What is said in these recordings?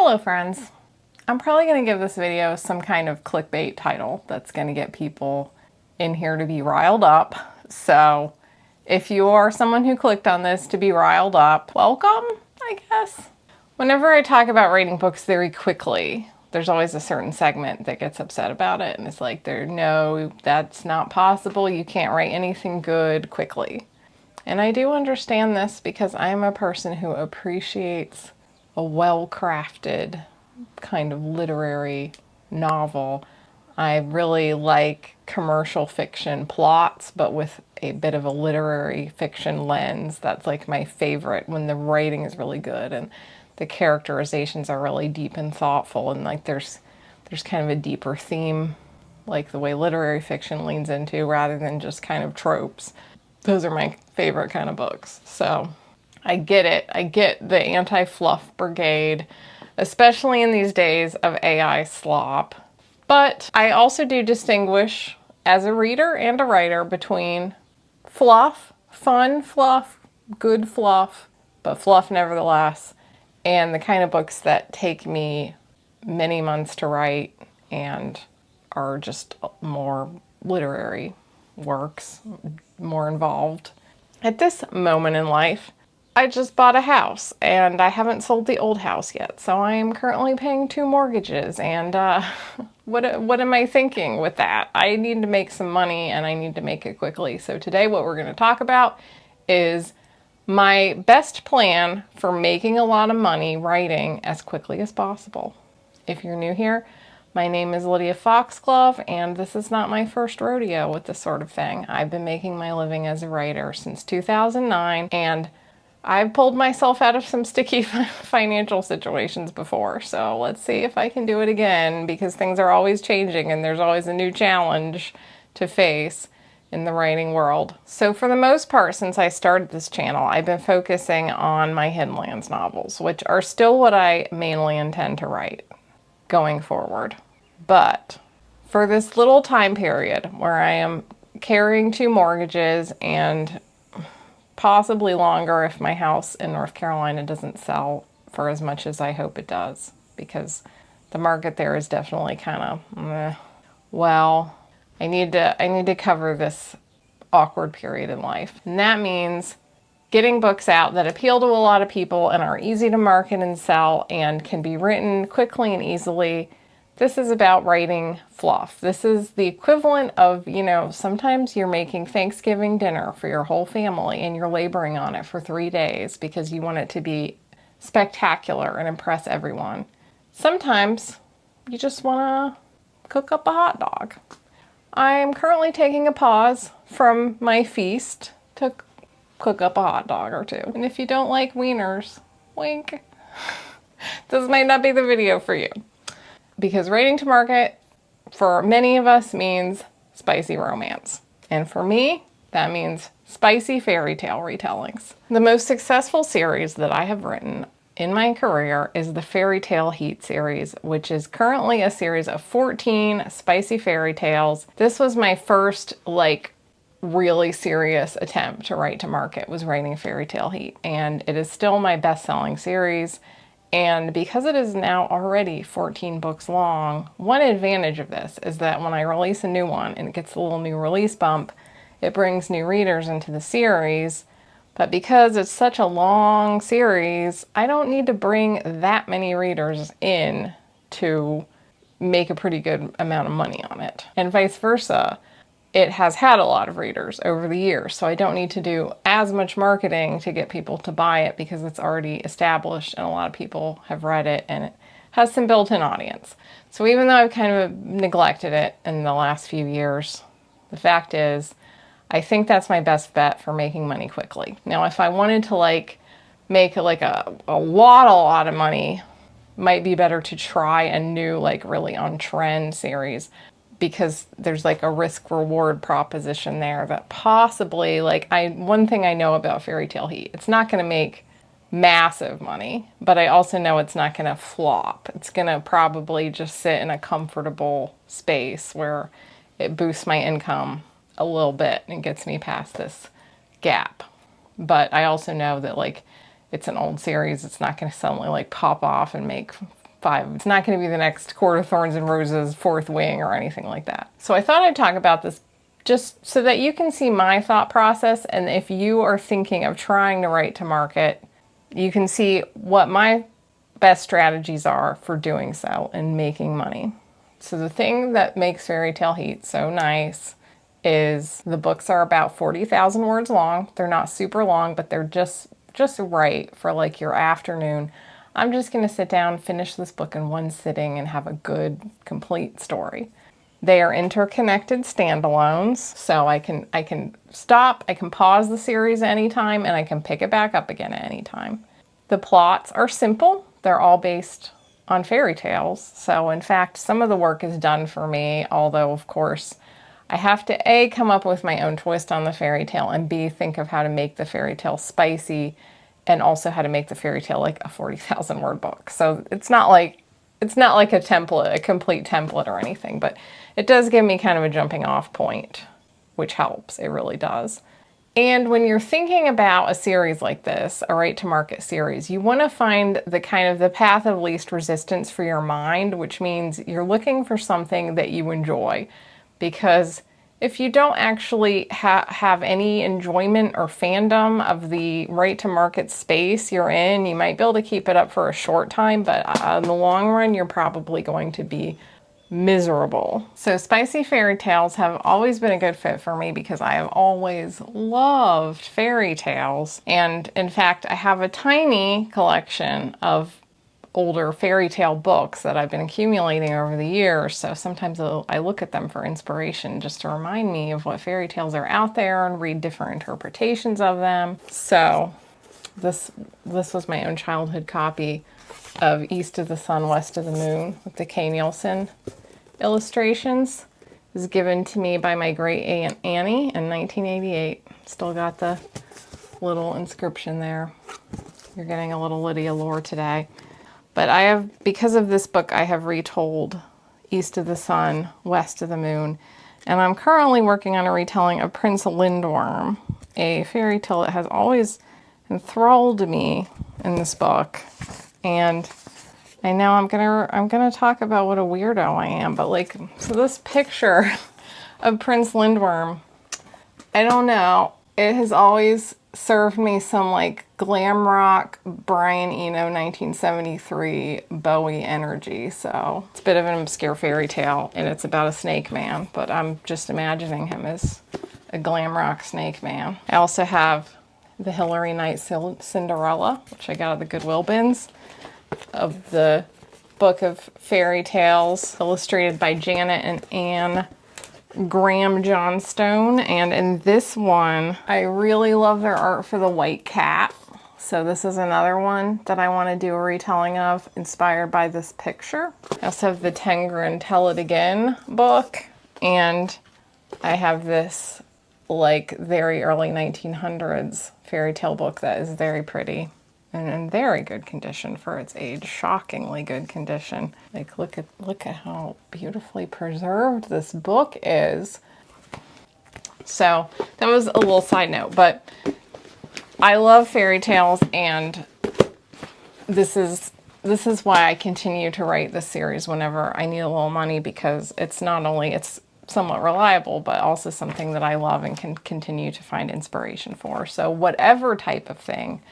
Hello friends. I'm probably going to give this video some kind of clickbait title that's going to get people in here to be riled up. So if you are someone who clicked on this to be riled up, welcome, I guess. Whenever I talk about writing books very quickly, there's always a certain segment that gets upset about it. And it's like, no, that's not possible. You can't write anything good quickly. And I do understand this because I'm a person who appreciates a well-crafted kind of literary novel. I really like commercial fiction plots, but with a bit of a literary fiction lens. That's like my favorite, when the writing is really good and the characterizations are really deep and thoughtful, and like there's kind of a deeper theme, like the way literary fiction leans into, rather than just kind of tropes. Those are my favorite kind of books. So I get it. I get the anti-fluff brigade, especially in these days of AI slop. But I also do distinguish, as a reader and a writer, between fluff, fun fluff, good fluff, but fluff nevertheless, and the kind of books that take me many months to write and are just more literary works, more involved. At this moment in life, I just bought a house and I haven't sold the old house yet. So I am currently paying 2 mortgages, and what am I thinking with that? I need to make some money and I need to make it quickly. So today what we're going to talk about is my best plan for making a lot of money writing as quickly as possible. If you're new here, my name is Lydia Foxglove, and this is not my first rodeo with this sort of thing. I've been making my living as a writer since 2009, and I've pulled myself out of some sticky financial situations before. So let's see if I can do it again, because things are always changing and there's always a new challenge to face in the writing world. So for the most part, since I started this channel, I've been focusing on my Hidden Lands novels, which are still what I mainly intend to write going forward. But for this little time period where I am carrying 2 mortgages, and possibly longer if my house in North Carolina doesn't sell for as much as I hope it does, because the market there is definitely kind of well, I need to cover this awkward period in life. And that means getting books out that appeal to a lot of people and are easy to market and sell and can be written quickly and easily. This is about writing fluff. This is the equivalent of, sometimes you're making Thanksgiving dinner for your whole family and you're laboring on it for 3 days because you want it to be spectacular and impress everyone. Sometimes you just want to cook up a hot dog. I'm currently taking a pause from my feast to cook up a hot dog or 2. And if you don't like wieners, wink, this might not be the video for you. Because writing to market for many of us means spicy romance. And for me, that means spicy fairy tale retellings. The most successful series that I have written in my career is the Fairy Tale Heat series, which is currently a series of 14 spicy fairy tales. This was my first, really serious attempt to write to market, was writing Fairy Tale Heat. And it is still my best-selling series. And because it is now already 14 books long, one advantage of this is that when I release a new one and it gets a little new release bump, it brings new readers into the series. But because it's such a long series, I don't need to bring that many readers in to make a pretty good amount of money on it. And vice versa. It has had a lot of readers over the years, so I don't need to do as much marketing to get people to buy it because it's already established and a lot of people have read it and it has some built-in audience. So even though I've kind of neglected it in the last few years, the fact is, I think that's my best bet for making money quickly. Now, if I wanted to make a lot of money, might be better to try a new really on-trend series, because there's a risk-reward proposition there that possibly, one thing I know about Fairy Tale Heat, it's not going to make massive money, but I also know it's not going to flop. It's going to probably just sit in a comfortable space where it boosts my income a little bit and gets me past this gap. But I also know that it's an old series, it's not going to suddenly pop off and make 5. It's not going to be the next Court of Thorns and Roses 4th Wing or anything like that. So I thought I'd talk about this just so that you can see my thought process, and if you are thinking of trying to write to market, you can see what my best strategies are for doing so and making money. So the thing that makes Fairy Tale Heat so nice is the books are about 40,000 words long. They're not super long, but they're just right for like your afternoon. I'm just going to sit down, finish this book in one sitting, and have a good, complete story. They are interconnected standalones, so I can stop, I can pause the series anytime, and I can pick it back up again at any time. The plots are simple. They're all based on fairy tales. So in fact, some of the work is done for me, although of course I have to A, come up with my own twist on the fairy tale, and B, think of how to make the fairy tale spicy, and also how to make the fairy tale like a 40,000 word book. So it's not like a template, a complete template or anything, but it does give me kind of a jumping off point, which helps. It really does. And when you're thinking about a series like this, a write to market series, you want to find the kind of the path of least resistance for your mind, which means you're looking for something that you enjoy. Because if you don't actually have any enjoyment or fandom of the write to market space you're in, you might be able to keep it up for a short time, but in the long run, you're probably going to be miserable. So spicy fairy tales have always been a good fit for me because I have always loved fairy tales. And in fact, I have a tiny collection of older fairy tale books that I've been accumulating over the years. So sometimes I look at them for inspiration just to remind me of what fairy tales are out there and read different interpretations of them. So this was my own childhood copy of East of the Sun, West of the Moon with the K. Nielsen illustrations. It was given to me by my great aunt Annie in 1988. Still got the little inscription there. You're getting a little Lydia lore today. But because of this book, I have retold East of the Sun, West of the Moon. And I'm currently working on a retelling of Prince Lindworm, a fairy tale that has always enthralled me in this book. And I know I'm gonna talk about what a weirdo I am, but like, so this picture of Prince Lindworm, I don't know, it has always served me some like glam rock Brian Eno 1973 Bowie energy. So it's a bit of an obscure fairy tale, and it's about a snake man, but I'm just imagining him as a glam rock snake man. I also have the Hilary Knight Cinderella, which I got at the Goodwill bins, of the book of fairy tales illustrated by Janet and Anne Graham Johnstone. And in this one, I really love their art for the white cat. So this is another one that I want to do a retelling of, inspired by this picture. I also have the Tenggren Tell It Again book, and I have this like very early 1900s fairy tale book that is very pretty and in very good condition for its age. Shockingly good condition. Like look at how beautifully preserved this book is. So that was a little side note, but I love fairy tales, and this is why I continue to write this series whenever I need a little money, because it's not only it's somewhat reliable, but also something that I love and can continue to find inspiration for. So whatever type of thing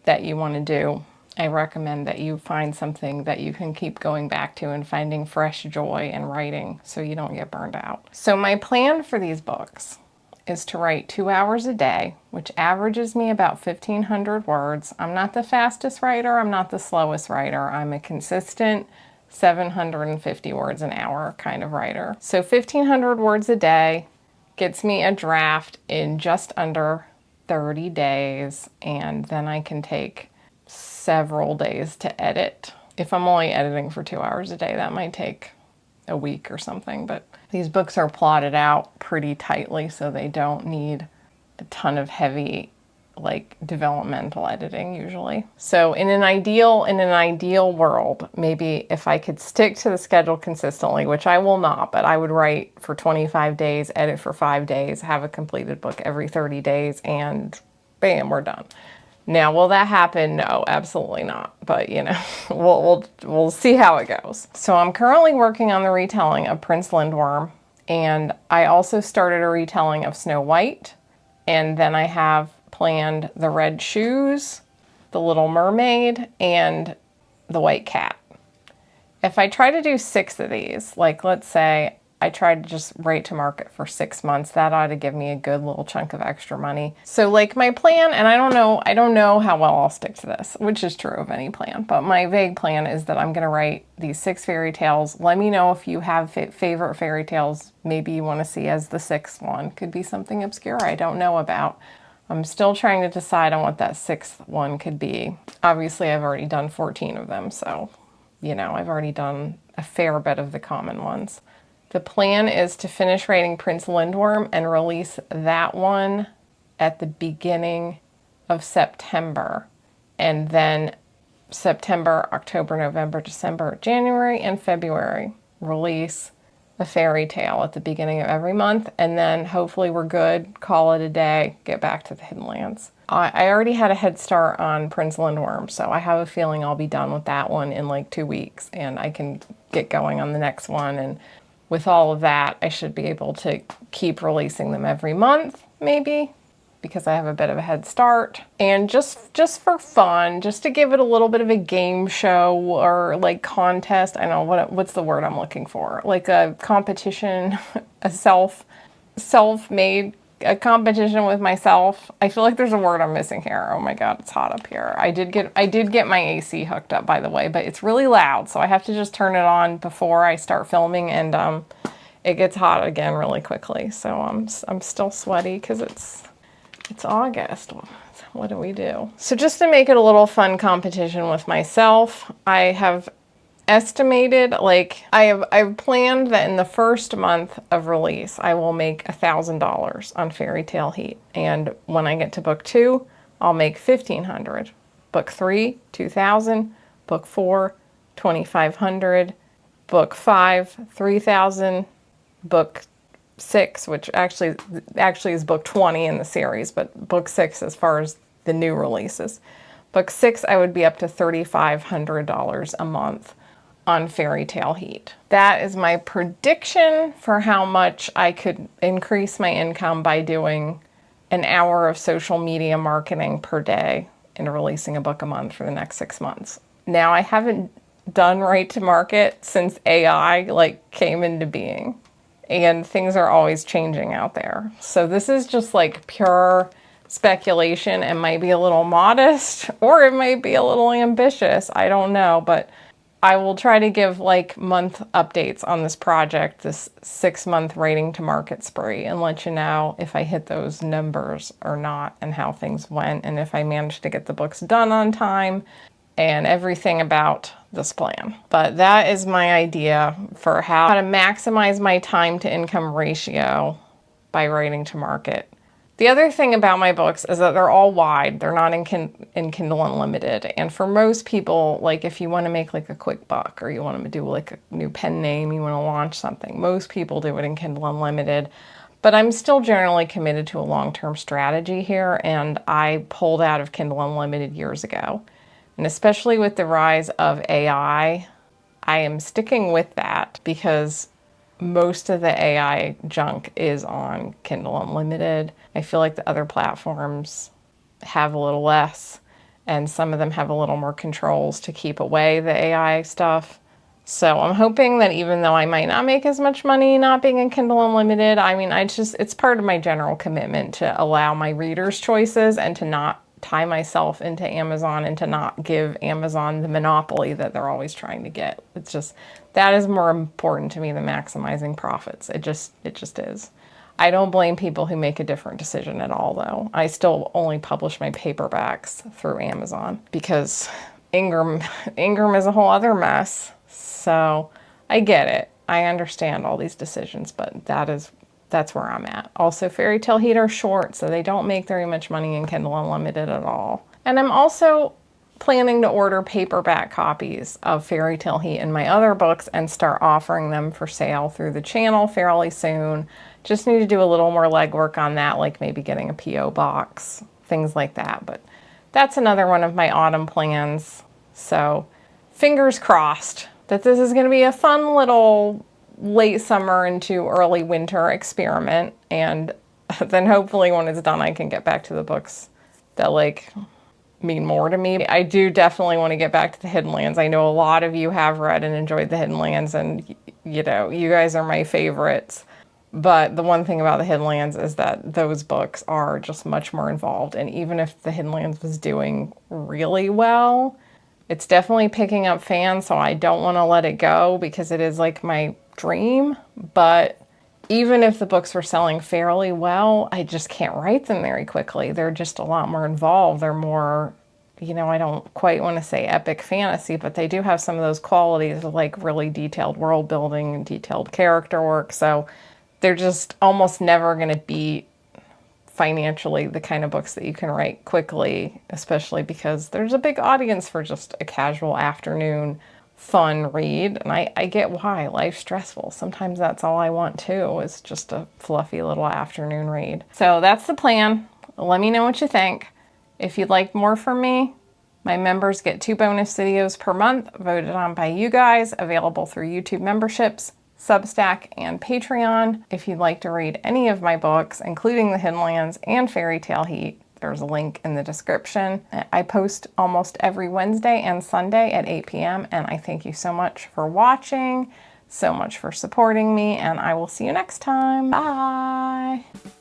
that you want to do, I recommend that you find something that you can keep going back to and finding fresh joy in writing so you don't get burned out. So my plan for these books is to write 2 hours a day, which averages me about 1,500 words. I'm not the fastest writer, I'm not the slowest writer. I'm a consistent 750 words an hour kind of writer. So 1,500 words a day gets me a draft in just under 30 days, and then I can take several days to edit. If I'm only editing for 2 hours a day, that might take a week or something, but these books are plotted out pretty tightly, so they don't need a ton of heavy like developmental editing usually. So in an ideal world, maybe if I could stick to the schedule consistently, which I will not, but I would write for 25 days, edit for 5 days, have a completed book every 30 days, and bam, we're done. Now, will that happen? No, absolutely not. But you know, we'll see how it goes. So I'm currently working on the retelling of Prince Lindworm, and I also started a retelling of Snow White, and then I have planned the Red Shoes, the Little Mermaid, and the White Cat. If I try to do 6 of these, like let's say I tried to just write to market for 6 months, that ought to give me a good little chunk of extra money. So like my plan, and I don't know how well I'll stick to this, which is true of any plan, but my vague plan is that I'm gonna write these 6 fairy tales. Let me know if you have favorite fairy tales maybe you wanna see as the 6th one. Could be something obscure I don't know about. I'm still trying to decide on what that 6th one could be. Obviously I've already done 14 of them, so you know, I've already done a fair bit of the common ones. The plan is to finish writing Prince Lindworm and release that one at the beginning of September. And then September, October, November, December, January, and February, release a fairy tale at the beginning of every month. And then hopefully we're good, call it a day, get back to the Hidden Lands. I already had a head start on Prince Lindworm, so I have a feeling I'll be done with that one in like 2 weeks, and I can get going on the next one. And with all of that, I should be able to keep releasing them every month, maybe, because I have a bit of a head start. And just for fun, just to give it a little bit of a game show or like contest, I don't know, what's the word I'm looking for? Like a competition, a self-made a competition with myself. I feel like there's a word I'm missing here. Oh my God, it's hot up here. I did get my AC hooked up, by the way, but it's really loud, so I have to just turn it on before I start filming, and it gets hot again really quickly. So I'm still sweaty because it's August. What do we do? So just to make it a little fun competition with myself, I have estimated, like I've planned that in the first month of release I will make $1,000 on Fairy Tale Heat, and when I get to book 2 I'll make $1,500, book 3 $2,000, book 4 $2,500, book 5 $3,000, book 6, which actually is book 20 in the series, but book 6 as far as the new releases, book 6 I would be up to $3,500 a month on Fairy Tale Heat. That is my prediction for how much I could increase my income by doing an hour of social media marketing per day and releasing a book a month for the next 6 months. Now, I haven't done write to market since AI like came into being, and things are always changing out there. So this is just like pure speculation and might be a little modest, or it might be a little ambitious. I don't know, but I will try to give like month updates on this project, this 6-month writing to market spree, and let you know if I hit those numbers or not, and how things went, and if I managed to get the books done on time, and everything about this plan. But that is my idea for how to maximize my time to income ratio by writing to market. The other thing about my books is that they're all wide. They're not in Kindle Unlimited. And for most people, like if you want to make like a quick buck, or you want to do like a new pen name, you want to launch something, most people do it in Kindle Unlimited. But I'm still generally committed to a long-term strategy here, and I pulled out of Kindle Unlimited years ago. And especially with the rise of AI, I am sticking with that because most of the AI junk is on Kindle Unlimited. I feel like the other platforms have a little less, and some of them have a little more controls to keep away the AI stuff. So I'm hoping that even though I might not make as much money not being in Kindle Unlimited, I mean, it's part of my general commitment to allow my readers choices and to not tie myself into Amazon and to not give Amazon the monopoly that they're always trying to get. It's just, that is more important to me than maximizing profits. It just is. I don't blame people who make a different decision at all, though. I still only publish my paperbacks through Amazon because Ingram is a whole other mess. So I get it. I understand all these decisions, but that's where I'm at. Also, Fairy Tale Heat are short, so they don't make very much money in Kindle Unlimited at all. And I'm also planning to order paperback copies of Fairy Tale Heat and my other books and start offering them for sale through the channel fairly soon. Just need to do a little more legwork on that, like maybe getting a P.O. box, things like that. But that's another one of my autumn plans. So fingers crossed that this is going to be a fun little late summer into early winter experiment. And then hopefully when it's done, I can get back to the books that like mean more to me. I do definitely want to get back to the Hidden Lands. I know a lot of you have read and enjoyed the Hidden Lands, and you know, you guys are my favorites. But the one thing about the Hidden Lands is that those books are just much more involved. And even if the Hidden Lands was doing really well, it's definitely picking up fans, so I don't want to let it go because it is like my dream. But even if the books were selling fairly well, I just can't write them very quickly. They're just a lot more involved. They're more, you know, I don't quite want to say epic fantasy, but they do have some of those qualities of like really detailed world building and detailed character work. So they're just almost never going to beat financially the kind of books that you can write quickly, especially because there's a big audience for just a casual afternoon fun read. And I get why. Life's stressful. Sometimes that's all I want too, is just a fluffy little afternoon read. So that's the plan. Let me know what you think. If you'd like more from me, my members get 2 bonus videos per month voted on by you guys, available through YouTube memberships, Substack, and Patreon. If you'd like to read any of my books, including The Hidden Lands and Fairy Tale Heat, there's a link in the description. I post almost every Wednesday and Sunday at 8 p.m. and I thank you so much for watching, so much for supporting me, and I will see you next time. Bye!